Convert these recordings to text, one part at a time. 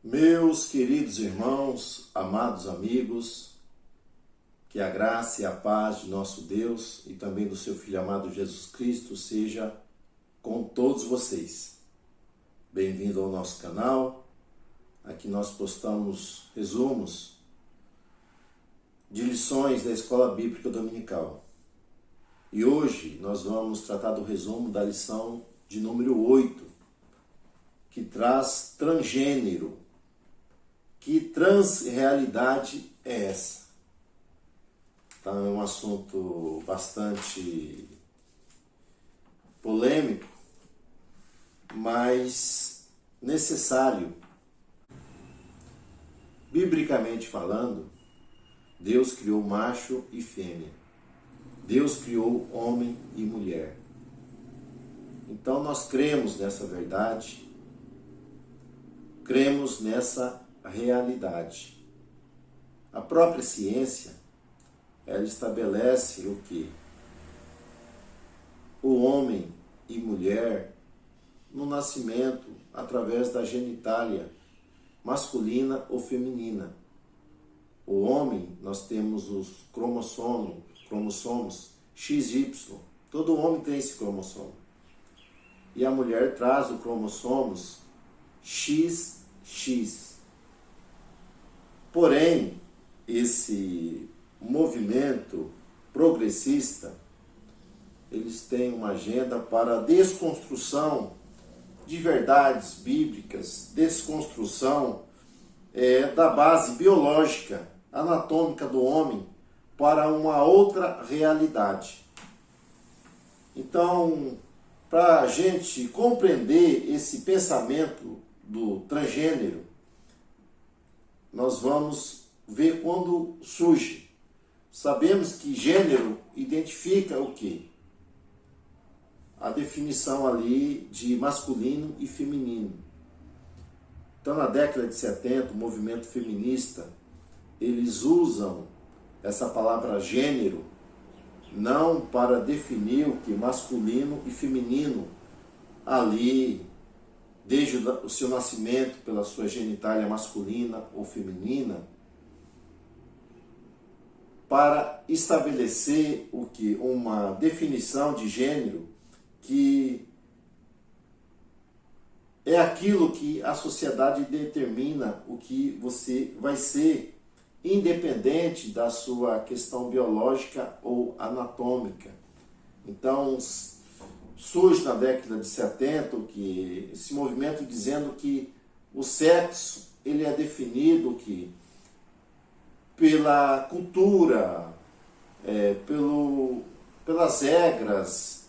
Meus queridos irmãos, amados amigos, que a graça e a paz de nosso Deus e também do seu Filho amado Jesus Cristo seja com todos vocês. Bem-vindo ao nosso canal. Aqui nós postamos resumos de lições da Escola Bíblica Dominical. E hoje nós vamos tratar do resumo da lição de número 8, que traz transgênero. Que transrealidade é essa? Então é um assunto bastante polêmico, mas necessário. Biblicamente falando, Deus criou macho e fêmea. Deus criou homem e mulher. Então nós cremos nessa verdade, cremos nessa realidade. A própria ciência, ela estabelece o que? O homem e mulher no nascimento através da genitália masculina ou feminina. O homem, nós temos os cromossomos XY. Todo homem tem esse cromossomo. E a mulher traz o cromossomos XX. Porém, esse movimento progressista, eles têm uma agenda para a desconstrução de verdades bíblicas, desconstrução da base biológica, anatômica do homem para uma outra realidade. Então, para a gente compreender esse pensamento do transgênero, nós vamos ver quando surge. Sabemos que gênero identifica o quê? A definição ali de masculino e feminino. Então, na década de 70, o movimento feminista, eles usam essa palavra gênero não para definir o que? Masculino e feminino ali, desde o seu nascimento, pela sua genitália masculina ou feminina, para estabelecer o que? Uma definição de gênero que é aquilo que a sociedade determina o que você vai ser, independente da sua questão biológica ou anatômica. Então, surge na década de 70 que esse movimento dizendo que o sexo ele é definido que pela cultura, pelas regras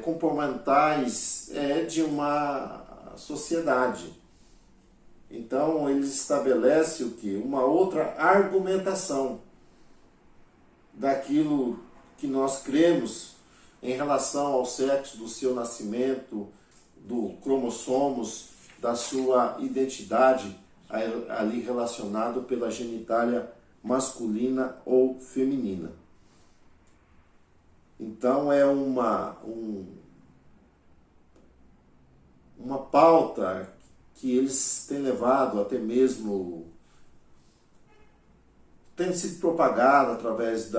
comportamentais de uma sociedade. Então eles estabelecem o que? Uma outra argumentação daquilo que nós cremos em relação ao sexo, do seu nascimento, do cromossomos, da sua identidade ali relacionado pela genitália masculina ou feminina. Então é uma pauta que eles têm levado, até mesmo tem sido propagado através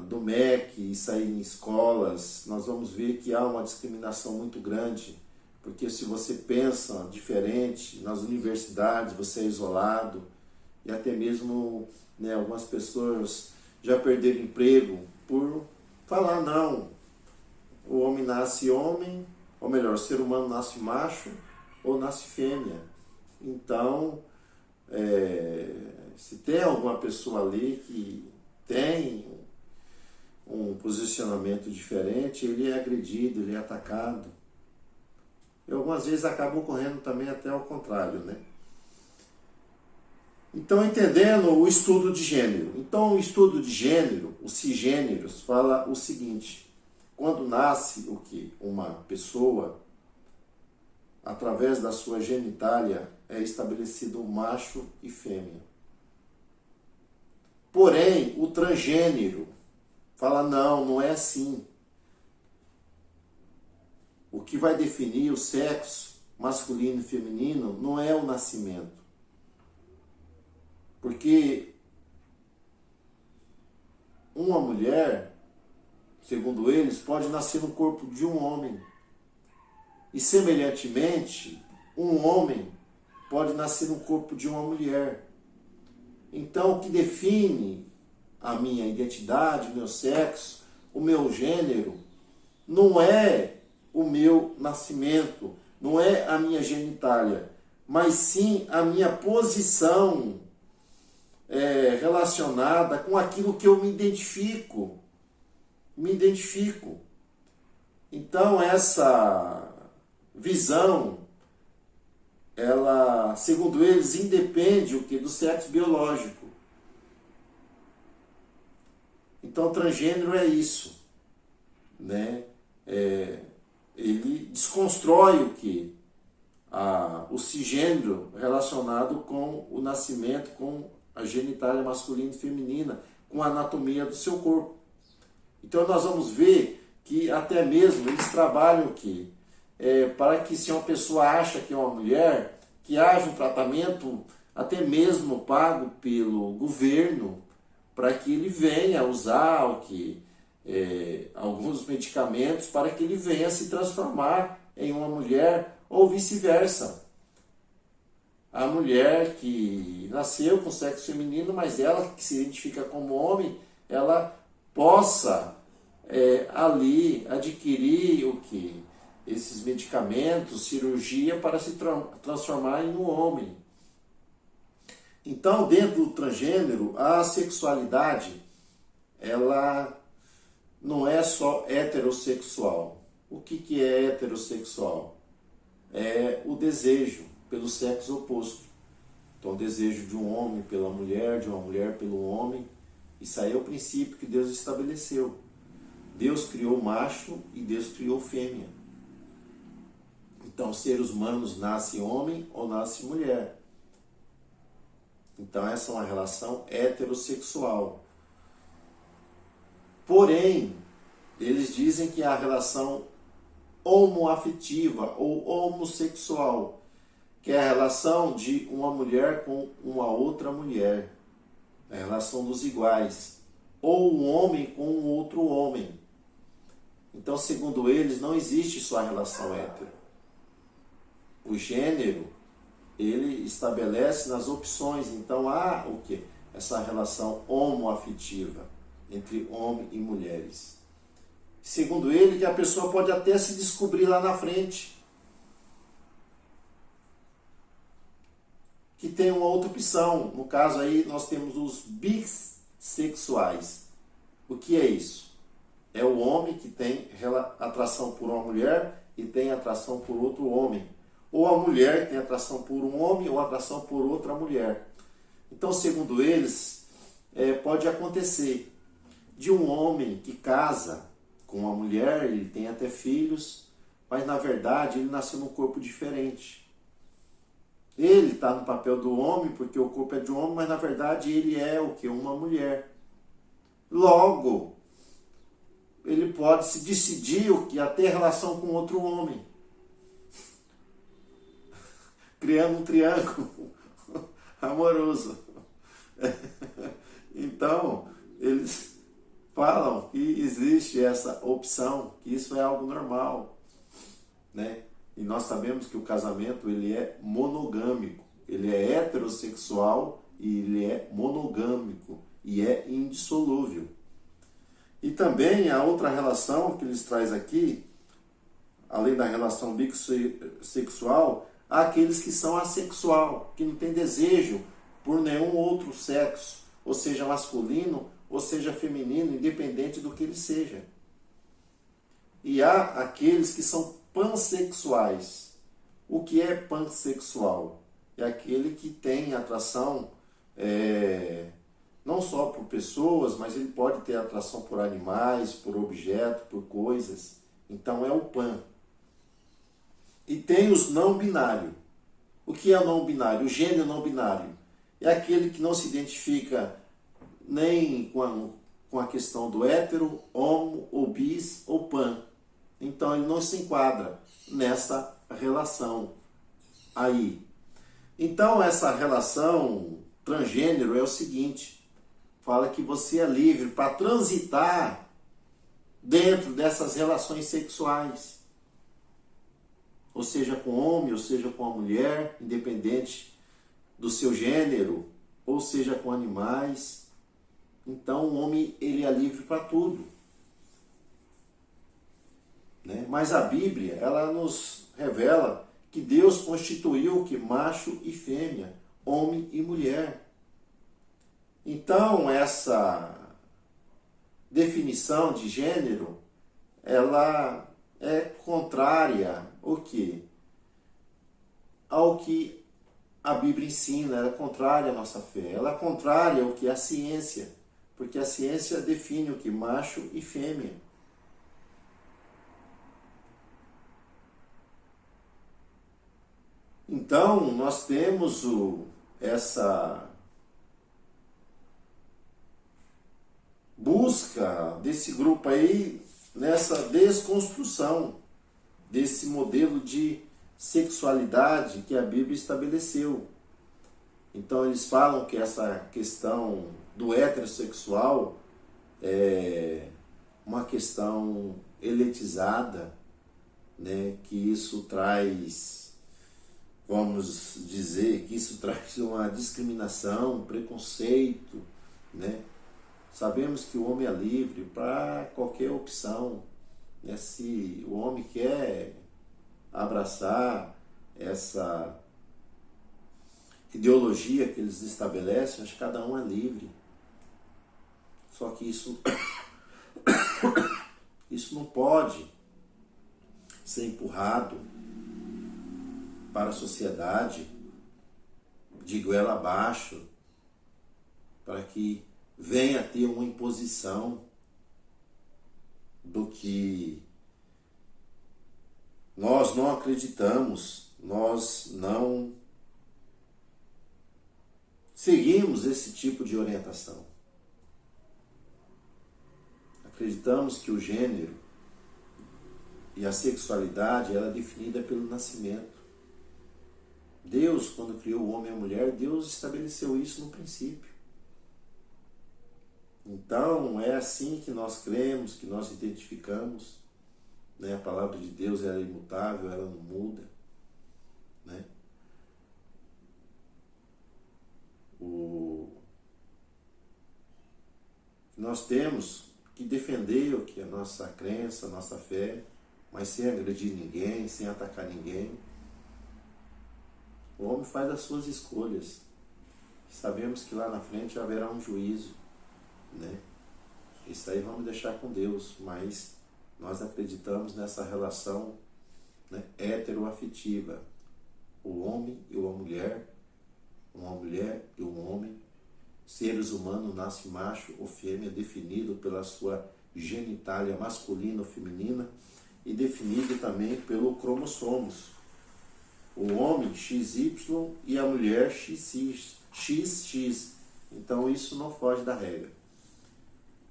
do MEC, isso aí em escolas. Nós vamos ver que há uma discriminação muito grande, porque se você pensa diferente, nas universidades você é isolado, e até mesmo algumas pessoas já perderam emprego por falar não, o homem nasce homem, ou melhor, o ser humano nasce macho ou nasce fêmea. Então, se tem alguma pessoa ali que tem um posicionamento diferente, ele é agredido, ele é atacado. E algumas vezes acaba ocorrendo também até ao contrário, né? Então, entendendo o estudo de gênero. Então, o estudo de gênero, os cisgêneros, fala o seguinte: quando nasce o que? Uma pessoa, através da sua genitália, é estabelecido macho e fêmea. Porém, o transgênero fala, não é assim. O que vai definir o sexo masculino e feminino não é o nascimento. Porque uma mulher, segundo eles, pode nascer no corpo de um homem. E semelhantemente, um homem pode nascer no corpo de uma mulher. Então, o que define a minha identidade, o meu sexo, o meu gênero, não é o meu nascimento, não é a minha genitália, mas sim a minha posição relacionada com aquilo que eu me identifico. Então, essa visão, ela, segundo eles, independe do sexo biológico. Então, transgênero é isso, né? Ele desconstrói o cisgênero relacionado com o nascimento, com a genitália masculina e feminina, com a anatomia do seu corpo. Então, nós vamos ver que até mesmo eles trabalham aqui para que, se uma pessoa acha que é uma mulher, que haja um tratamento até mesmo pago pelo governo, para que ele venha usar alguns medicamentos para que ele venha se transformar em uma mulher, ou vice-versa. A mulher que nasceu com sexo feminino, mas ela que se identifica como homem, ela possa ali adquirir esses medicamentos, cirurgia, para se transformar em um homem. Então, dentro do transgênero, a sexualidade, ela não é só heterossexual. O que é heterossexual? É o desejo pelo sexo oposto. Então, o desejo de um homem pela mulher, de uma mulher pelo homem. Isso aí é o princípio que Deus estabeleceu. Deus criou macho e Deus criou fêmea. Então, seres humanos nascem homem ou nascem mulher. Então, essa é uma relação heterossexual. Porém, eles dizem que a relação homoafetiva ou homossexual, que é a relação de uma mulher com uma outra mulher, a relação dos iguais, ou um homem com um outro homem. Então, segundo eles, não existe só a relação hétero. O gênero, ele estabelece nas opções. Então, há o quê? Essa relação homoafetiva entre homem e mulheres. Segundo ele, que a pessoa pode até se descobrir lá na frente que tem uma outra opção. No caso aí, nós temos os bissexuais. O que é isso? É o homem que tem atração por uma mulher e tem atração por outro homem. Ou a mulher que tem atração por um homem ou atração por outra mulher. Então, segundo eles, pode acontecer de um homem que casa com uma mulher, ele tem até filhos, mas na verdade ele nasceu num corpo diferente. Ele está no papel do homem porque o corpo é de um homem, mas na verdade ele é o que? Uma mulher. Logo, ele pode se decidir a ter relação com outro homem, criando um triângulo amoroso. Então, eles falam que existe essa opção, que isso é algo normal, né? E nós sabemos que o casamento, ele é monogâmico, ele é heterossexual e ele é monogâmico e é indissolúvel. E também a outra relação que eles trazem aqui, além da relação bissexual, há aqueles que são assexual, que não tem desejo por nenhum outro sexo, ou seja, masculino, ou seja, feminino, independente do que ele seja. E há aqueles que são pansexuais. O que é pansexual? É aquele que tem atração não só por pessoas, mas ele pode ter atração por animais, por objetos, por coisas. Então é o pan. E tem os não binários. O que é o não binário? O gênero não binário é aquele que não se identifica nem com a questão do hétero, homo, ou bis, ou pan. Então ele não se enquadra nessa relação aí. Então essa relação transgênero é o seguinte, fala que você é livre para transitar dentro dessas relações sexuais, ou seja com homem, ou seja com a mulher, independente do seu gênero, ou seja com animais. Então o homem ele é livre para tudo, né? Mas a Bíblia ela nos revela que Deus constituiu que macho e fêmea, homem e mulher. Então essa definição de gênero, ela é contrária ao quê? Ao que a Bíblia ensina, ela é contrária à nossa fé, ela é contrária ao que é a ciência, porque a ciência define o que? Macho e fêmea. Então, nós temos essa busca desse grupo aí, nessa desconstrução desse modelo de sexualidade que a Bíblia estabeleceu. Então eles falam que essa questão do heterossexual é uma questão elitizada, né? Que isso traz, vamos dizer, que isso traz uma discriminação, um preconceito, né? Sabemos que o homem é livre para qualquer opção, né? Se o homem quer abraçar essa ideologia que eles estabelecem, acho que cada um é livre. Só que isso não pode ser empurrado para a sociedade de goela abaixo, para que venha a ter uma imposição do que nós não acreditamos, nós não seguimos esse tipo de orientação. Acreditamos que o gênero e a sexualidade ela é definida pelo nascimento. Deus, quando criou o homem e a mulher, Deus estabeleceu isso no princípio. Então, é assim que nós cremos, que nós identificamos, né? A palavra de Deus ela é imutável, ela não muda, né? Nós temos que defender o que é a nossa crença, a nossa fé, mas sem agredir ninguém, sem atacar ninguém. O homem faz as suas escolhas. Sabemos que lá na frente haverá um juízo, né? Isso aí vamos deixar com Deus, mas nós acreditamos nessa relação, né, heteroafetiva. O homem e uma mulher e um homem, seres humanos nascem macho ou fêmea, definido pela sua genitália masculina ou feminina e definido também pelo cromossomos. O homem XY e a mulher XX. Então isso não foge da regra.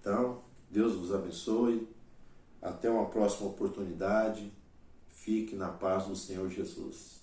Então, Deus vos abençoe. Até uma próxima oportunidade. Fique na paz do Senhor Jesus.